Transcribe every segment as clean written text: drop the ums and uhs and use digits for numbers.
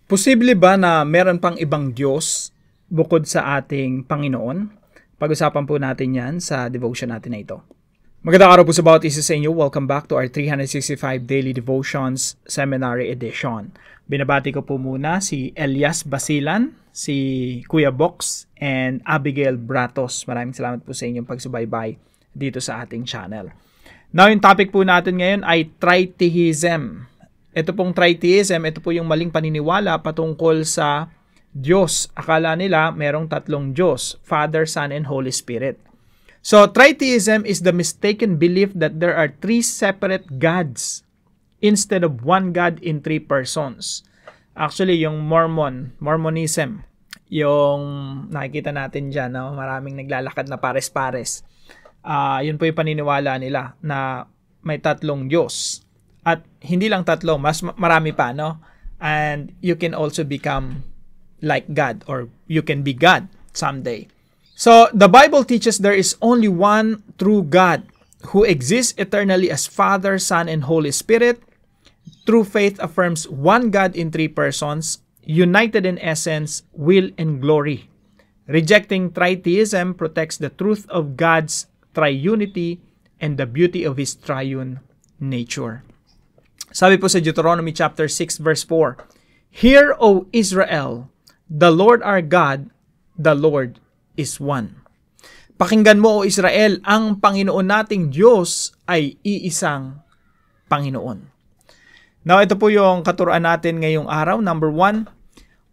Posible ba na meron pang ibang Diyos bukod sa ating Panginoon? Pag-usapan po natin yan sa devotion natin na ito. Magandang araw po sa bawat isa sa inyo. Welcome back to our 365 Daily Devotions Seminary Edition. Binabati ko po muna si Elias Basilan, si Kuya Box, and Abigail Bratos. Maraming salamat po sa inyong pagsubaybay dito sa ating channel. Now, yung topic po natin ngayon ay Tritheism. Ito pong Tritheism, ito po yung maling paniniwala patungkol sa Diyos. Akala nila merong tatlong Diyos, Father, Son, and Holy Spirit. So, Tritheism is the mistaken belief that there are three separate gods instead of one God in three persons. Actually, yung Mormonism, yung nakikita natin dyan, no? Maraming naglalakad na pares-pares. Yun po yung paniniwala nila na may tatlong Diyos. At hindi lang tatlo, mas marami pa, no? And you can also become like God, or you can be God someday. So, the Bible teaches there is only one true God who exists eternally as Father, Son, and Holy Spirit. True faith affirms one God in three persons, united in essence, will, and glory. Rejecting Tritheism protects the truth of God's triunity and the beauty of His triune nature. Sabi po sa Deuteronomy chapter 6 verse 4, "Hear, O Israel, the Lord our God, the Lord is one." Pakinggan mo, O Israel, ang Panginoon nating Diyos ay iisang Panginoon. Now, ito po yung katuruan natin ngayong araw. Number 1,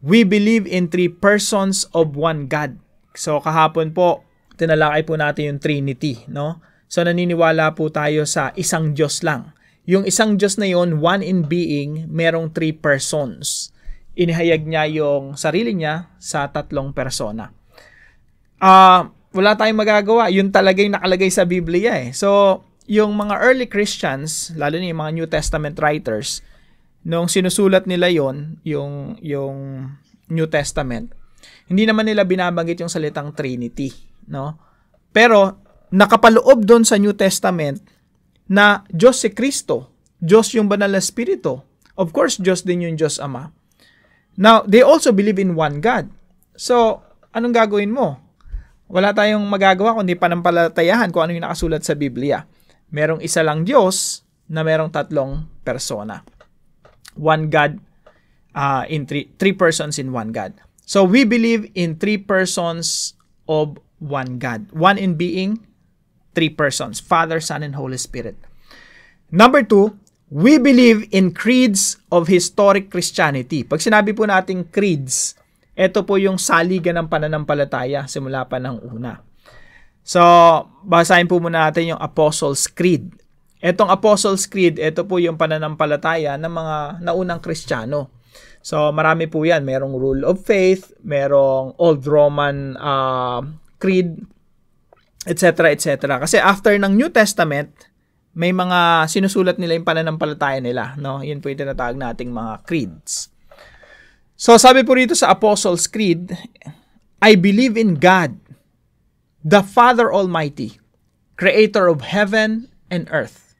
we believe in three persons of one God. So, kahapon po, tinalakay po natin yung Trinity, no? So, naniniwala po tayo sa isang Diyos lang. Yung isang Diyos na yun, one in being, merong three persons. Inihayag niya yung sarili niya sa tatlong persona. Wala tayong magagawa. Yun talaga yung nakalagay sa Biblia eh. So, yung mga early Christians, lalo na yung mga New Testament writers, nung sinusulat nila yon, yung New Testament, hindi naman nila binabanggit yung salitang Trinity, no? Pero, nakapaloob doon sa New Testament na Diyos si Kristo, Diyos yung banal na Espiritu. Of course, Diyos din yung Diyos Ama. Now, they also believe in one God. So, anong gagawin mo? Wala tayong magagawa kundi panampalatayahan kung ano yung nakasulat sa Biblia. Merong isa lang Diyos na merong tatlong persona. One God in three persons in one God. So, we believe in three persons of one God. One in being, three persons, Father, Son, and Holy Spirit. Number 2, we believe in creeds of historic Christianity. Pag sinabi po nating creeds, ito po yung saligan ng pananampalataya simula pa ng una. So, basahin po muna natin yung Apostles' Creed. Etong Apostles' Creed, ito po yung pananampalataya ng mga naunang Kristiyano. So, marami po yan. Merong Rule of Faith, merong Old Roman Creed, etc., etc. Kasi after ng New Testament, may mga sinusulat nila yung pananampalataya nila, no? Yun po yung tinatawag nating mga creeds. So, sabi po rito sa Apostles' Creed, I believe in God, the Father Almighty, Creator of heaven and earth.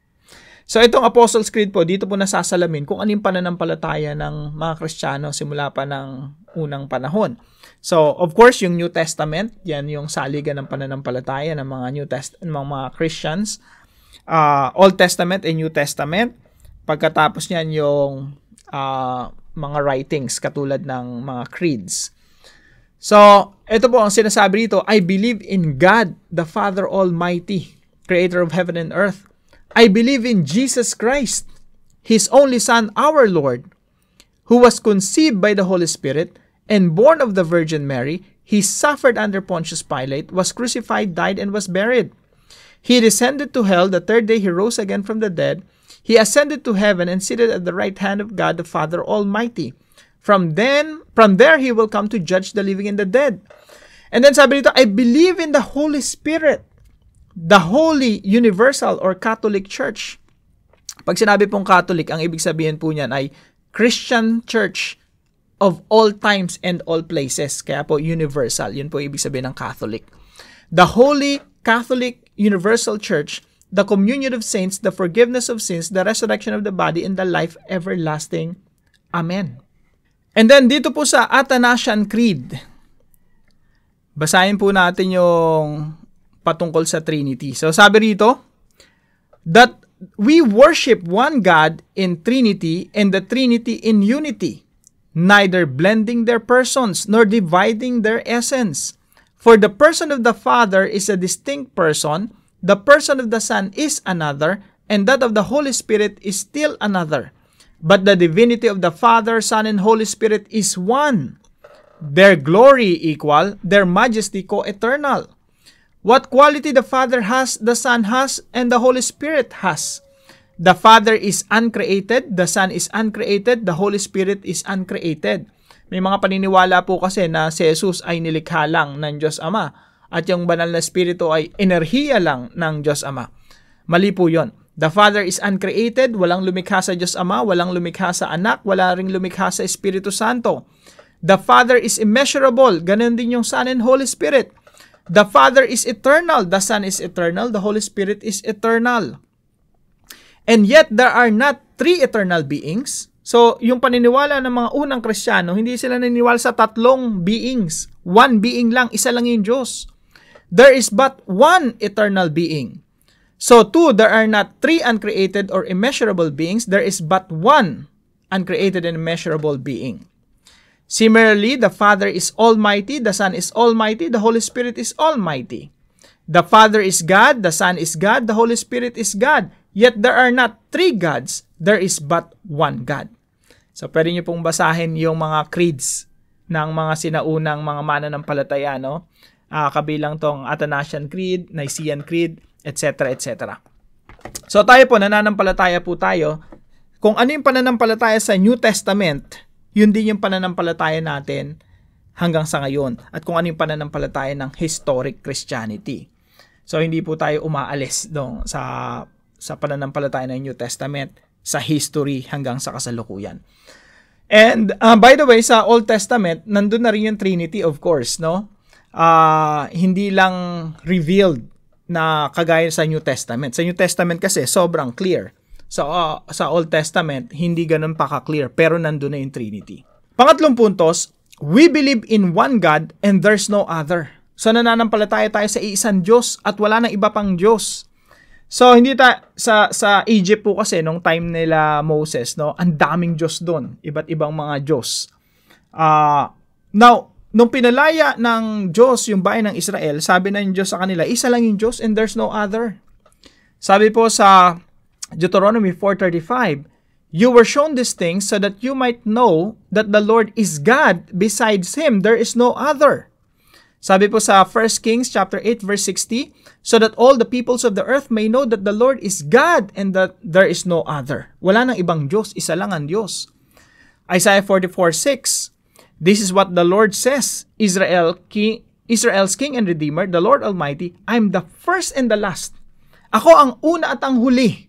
So, itong Apostles' Creed po, dito po nasasalamin kung ano yung pananampalataya ng mga Kristiyano simula pa ng unang panahon. So, of course, yung New Testament, yan yung saligan ng pananampalataya ng mga Christians. Old Testament and New Testament. Pagkatapos niyan yung mga writings katulad ng mga creeds. So, ito po ang sinasabi dito, I believe in God, the Father Almighty, Creator of heaven and earth. I believe in Jesus Christ, His only Son, our Lord, who was conceived by the Holy Spirit and born of the Virgin Mary. He suffered under Pontius Pilate, was crucified, died, and was buried. He descended to hell. The third day he rose again from the dead. He ascended to heaven and seated at the right hand of God, the Father Almighty. From there he will come to judge the living and the dead. And then sabi dito, I believe in the Holy Spirit, the Holy Universal or Catholic Church. Pag sinabi pong Catholic, ang ibig sabihin po niyan ay Christian Church of all times and all places. Kaya po universal. Yun po ibig sabihin ng Catholic. The Holy Catholic Universal Church, the communion of saints, the forgiveness of sins, the resurrection of the body, and the life everlasting. Amen. And then dito po sa Athanasian Creed, basahin po natin yung patungkol sa Trinity. So sabi rito, that we worship one God in Trinity and the Trinity in unity, neither blending their persons nor dividing their essence. For the person of the Father is a distinct person, the person of the Son is another, and that of the Holy Spirit is still another. But the divinity of the Father, Son, and Holy Spirit is one. Their glory equal, their majesty co-eternal. What quality the Father has, the Son has, and the Holy Spirit has. The Father is uncreated, the Son is uncreated, the Holy Spirit is uncreated. May mga paniniwala po kasi na si Jesus ay nilikha lang ng Diyos Ama at yung banal na Espiritu ay enerhiya lang ng Diyos Ama. Mali po yun. The Father is uncreated, walang lumikha sa Diyos Ama, walang lumikha sa Anak, wala ring lumikha sa Espiritu Santo. The Father is immeasurable, ganun din yung Son and Holy Spirit. The Father is eternal, the Son is eternal, the Holy Spirit is eternal. And yet, there are not three eternal beings. So, yung paniniwala ng mga unang Kristiyano, hindi sila naniniwala sa tatlong beings. One being lang, isa lang yung Diyos. There is but one eternal being. So, there are not three uncreated or immeasurable beings. There is but one uncreated and immeasurable being. Similarly, the Father is almighty, the Son is almighty, the Holy Spirit is almighty. The Father is God, the Son is God, the Holy Spirit is God. Yet there are not three gods, there is but one God. So pwede niyo pong basahin yung mga creeds ng mga sinaunang mga mananampalataya, no? Kabilang tong Athanasian Creed, Nicene Creed, etc., etc. So tayo po, nananampalataya po tayo. Kung ano yung pananampalataya sa New Testament, yun din yung pananampalataya natin hanggang sa ngayon. At kung ano yung pananampalataya ng historic Christianity. So, hindi po tayo umaalis sa pananampalataya ng New Testament, sa history hanggang sa kasalukuyan. And, by the way, sa Old Testament, nandun na rin yung Trinity, of course, no? Hindi lang revealed na kagaya sa New Testament. Sa New Testament kasi, sobrang clear. Sa Old Testament, hindi ganun pa ka-clear, pero nandun na yung Trinity. Pangatlong puntos, we believe in one God and there's no other. So, nananampalataya tayo sa iisang Diyos at wala nang iba pang Diyos. So, hindi sa Egypt po kasi, nung time nila Moses, no, ang daming Diyos doon. Iba't ibang mga Diyos. Now, nung pinalaya ng Diyos yung bayan ng Israel, sabi na yung Diyos sa kanila, isa lang yung Diyos and there's no other. Sabi po sa Deuteronomy 4:35, you were shown these things so that you might know that the Lord is God. Besides Him, there is no other. Sabi po sa 1 Kings chapter 8 verse 60, so that all the peoples of the earth may know that the Lord is God and that there is no other. Wala nang ibang Diyos, isa lang ang Diyos. Isaiah 44:6, this is what the Lord says, Israel's King and Redeemer, the Lord Almighty, I am the first and the last. Ako ang una at ang huli.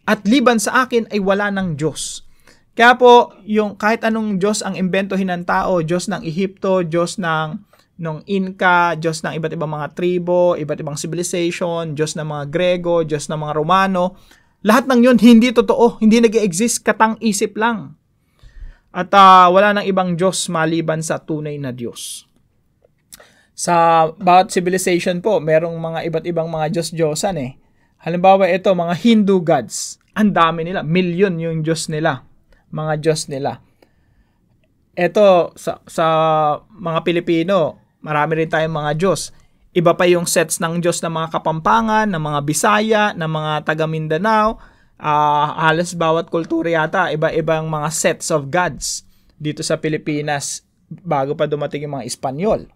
At liban sa akin ay wala ng Diyos. Kaya po, yung kahit anong Diyos ang imbentohin ng tao, Diyos ng Ehipto, Diyos ng Inca, Diyos ng iba't ibang mga tribo, iba't ibang civilization, Diyos ng mga Grego, Diyos ng mga Romano, lahat ng yun hindi totoo, hindi nag-exist, katang-isip lang. At wala nang ibang Diyos maliban sa tunay na Diyos. Sa bawat civilization po, merong mga iba't ibang mga Diyos-Diyosan eh. Halimbawa ito, mga Hindu gods. Ang dami nila. Milyon yung Diyos nila. Mga Diyos nila. Ito, sa mga Pilipino, marami rin tayong mga Diyos. Iba pa yung sets ng Diyos ng mga Kapampangan, ng mga Bisaya, ng mga taga Mindanao. Halos bawat kultura yata, iba-ibang mga sets of gods dito sa Pilipinas bago pa dumating yung mga Espanyol.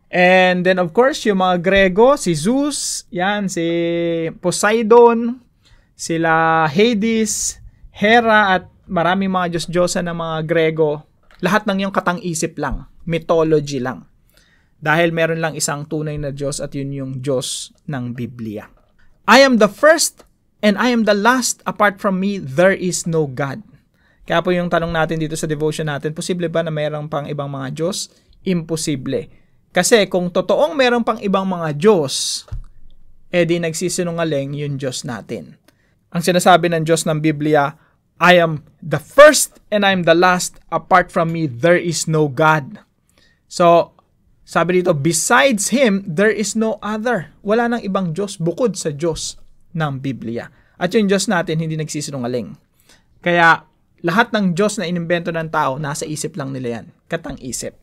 And then of course, yung mga Grego, si Zeus, yan, si Poseidon, sila Hades, Hera, at maraming mga Diyos-Diyosan ng mga Grego. Lahat ng yung katang-isip lang, mythology lang. Dahil meron lang isang tunay na Diyos at yun yung Diyos ng Biblia. I am the first and I am the last. Apart from me, there is no God. Kaya po yung tanong natin dito sa devotion natin, posible ba na mayroong pang ibang mga Diyos? Imposible. Kasi kung totoong meron pang ibang mga Diyos, di nagsisinungaling yung Diyos natin. Ang sinasabi ng Diyos ng Biblia, I am the first and I am the last. Apart from me, there is no God. So, sabi dito, besides Him, there is no other. Wala nang ibang Diyos bukod sa Diyos ng Biblia. At yung Diyos natin, hindi nagsisinungaling. Kaya, lahat ng Diyos na inimbento ng tao, nasa isip lang nila yan. Katang isip.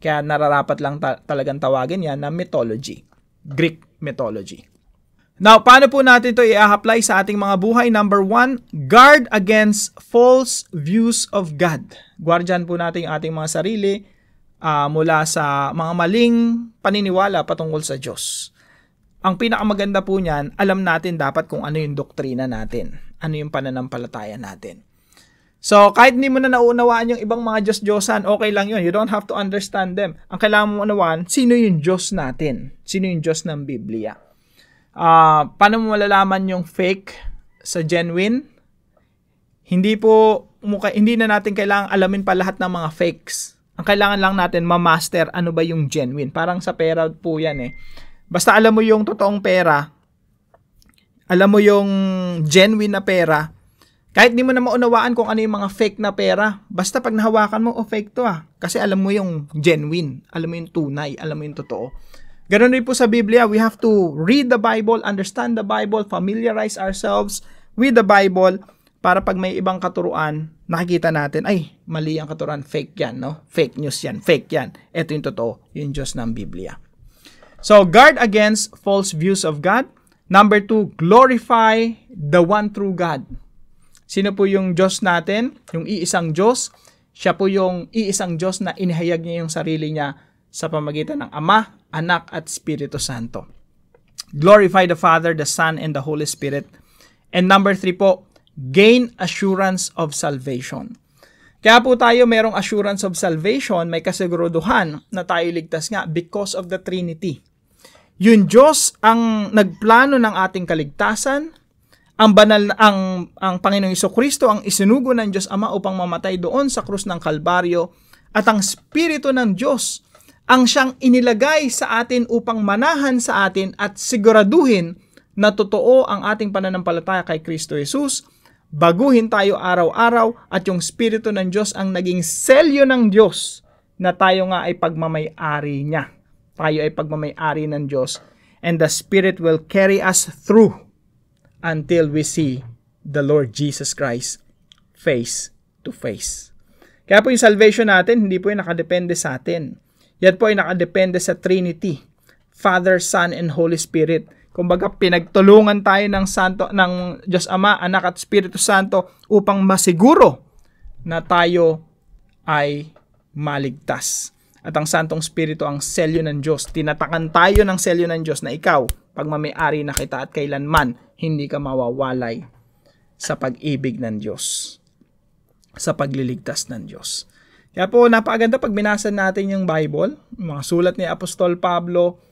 Kaya nararapat lang talagang tawagin yan na mythology. Greek mythology. Now, paano po natin ito i-apply sa ating mga buhay? Number 1, guard against false views of God. Guardian po natin ang ating mga sarili mula sa mga maling paniniwala patungkol sa Diyos. Ang pinakamaganda po niyan, alam natin dapat kung ano yung doktrina natin. Ano yung pananampalataya natin. So, kahit hindi mo na naunawaan yung ibang mga Diyos-Diyosan, okay lang yun. You don't have to understand them. Ang kailangan mo unawaan, sino yung Diyos natin? Sino yung Diyos ng Biblia? Paano mo malalaman yung fake sa genuine? Hindi na natin kailangan alamin pa lahat ng mga fakes. Ang kailangan lang natin ma-master ano ba yung genuine. Parang sa pera po yan eh. Basta alam mo yung totoong pera, alam mo yung genuine na pera, kahit di mo na maunawaan kung ano yung mga fake na pera, basta pag nahawakan mo, fake to Kasi alam mo yung genuine, alam mo yung tunay, alam mo yung totoo. Ganun rin po sa Biblia, we have to read the Bible, understand the Bible, familiarize ourselves with the Bible, para pag may ibang katuruan, nakikita natin, ay, mali ang katuruan, fake yan, no? Fake news yan, fake yan. Ito yung totoo, yung Diyos ng Biblia. So, guard against false views of God. Number 2, glorify the one true God. Sino po yung Diyos natin? Yung iisang Diyos. Siya po yung iisang Diyos na inihayag niya yung sarili niya sa pamagitan ng Ama, Anak, at Espiritu Santo. Glorify the Father, the Son, and the Holy Spirit. And number 3 po, gain assurance of salvation. Kaya po tayo mayroong assurance of salvation, may kasiguruduhan na tayo ligtas nga because of the Trinity. Yung Diyos ang nagplano ng ating kaligtasan, ang Panginoong Jesucristo ang isinugo ng Diyos Ama upang mamatay doon sa krus ng Kalbaryo, at ang Espiritu ng Diyos ang siyang inilagay sa atin upang manahan sa atin at siguraduhin na totoo ang ating pananampalataya kay Kristo Jesus. Baguhin tayo araw-araw at yung Espiritu ng Diyos ang naging selyo ng Diyos na tayo nga ay pagmamay-ari niya. Tayo ay pagmamay-ari ng Diyos, and the Spirit will carry us through until we see the Lord Jesus Christ face to face. Kaya po yung salvation natin, hindi po yung nakadepende sa atin. Yan po ay nakadepende sa Trinity, Father, Son, and Holy Spirit. Kumbaga, pinagtulungan tayo ng Diyos Ama, Anak, at Espiritu Santo upang masiguro na tayo ay maligtas. At ang Santong Espiritu ang selyo ng Diyos. Tinatakan tayo ng selyo ng Diyos na ikaw, pagmamay-ari na kita at kailanman, hindi ka mawawalay sa pag-ibig ng Diyos, sa pagliligtas ng Diyos. Kaya po, napakaganda pag binasa natin yung Bible, mga sulat ni Apostol Pablo,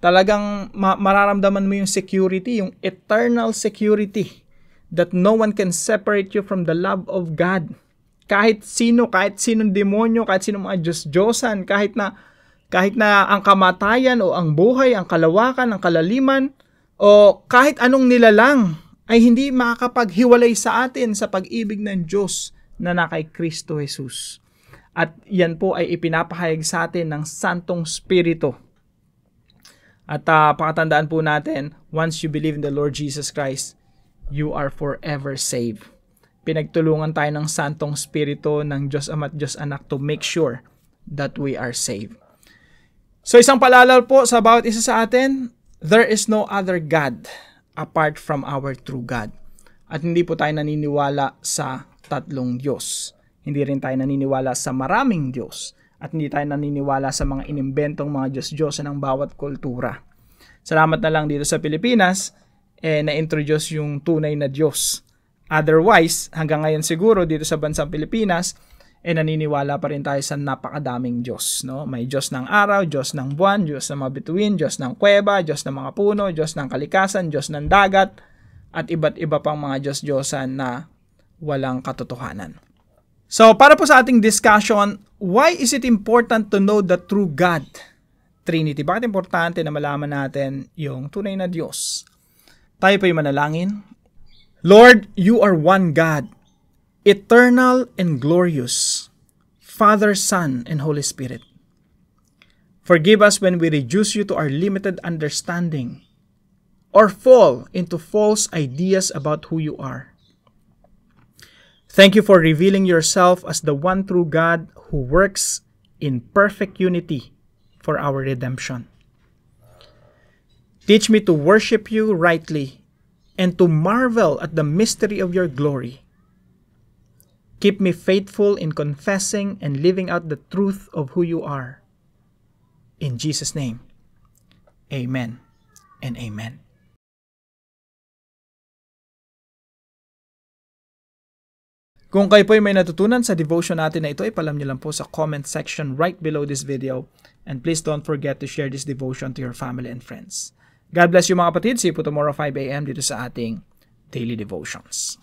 talagang mararamdaman mo yung security, yung eternal security, that no one can separate you from the love of God. Kahit sinong demonyo, kahit sinong mga Diyos-Diyosan, kahit na ang kamatayan o ang buhay, ang kalawakan, ang kalaliman, o kahit anong nilalang, ay hindi makakapaghiwalay sa atin sa pag-ibig ng Diyos na kay Kristo Jesus. At yan po ay ipinapahayag sa atin ng Santong Espiritu. At pakatandaan po natin, once you believe in the Lord Jesus Christ, you are forever saved. Pinagtulungan tayo ng Santong Espiritu ng Diyos Ama at Diyos Anak to make sure that we are saved. So isang paalala po sa bawat isa sa atin, there is no other God apart from our true God. At hindi po tayo naniniwala sa tatlong Diyos. Hindi rin tayo naniniwala sa maraming Diyos. At hindi tayo naniniwala sa mga inimbentong mga Diyos-Diyos ng bawat kultura. Salamat na lang dito sa Pilipinas, na-introduce yung tunay na Diyos. Otherwise, hanggang ngayon siguro dito sa bansang Pilipinas, naniniwala pa rin tayo sa napakadaming Diyos. No? May Diyos ng araw, Diyos ng buwan, Diyos ng mga bituin, Diyos ng kuweba, Diyos ng mga puno, Diyos ng kalikasan, Diyos ng dagat, at iba't iba pang mga Diyos-Diyosan na walang katotohanan. So, para po sa ating discussion, why is it important to know the true God, Trinity? Bakit importante na malaman natin yung tunay na Diyos? Tayo po yung manalangin. Lord, you are one God. eternal and glorious Father, Son, and Holy Spirit, forgive us when we reduce you to our limited understanding or fall into false ideas about who you are. Thank you for revealing yourself as the one true God who works in perfect unity for our redemption. Teach me to worship you rightly and to marvel at the mystery of your glory. Keep me faithful in confessing and living out the truth of who you are. In Jesus' name, amen and amen. Kung kayo po ay may natutunan sa devotion natin na ito, ipalam niyo lang po sa comment section right below this video. And please don't forget to share this devotion to your family and friends. God bless you mga kapatid. See you po tomorrow 5 a.m. dito sa ating Daily Devotions.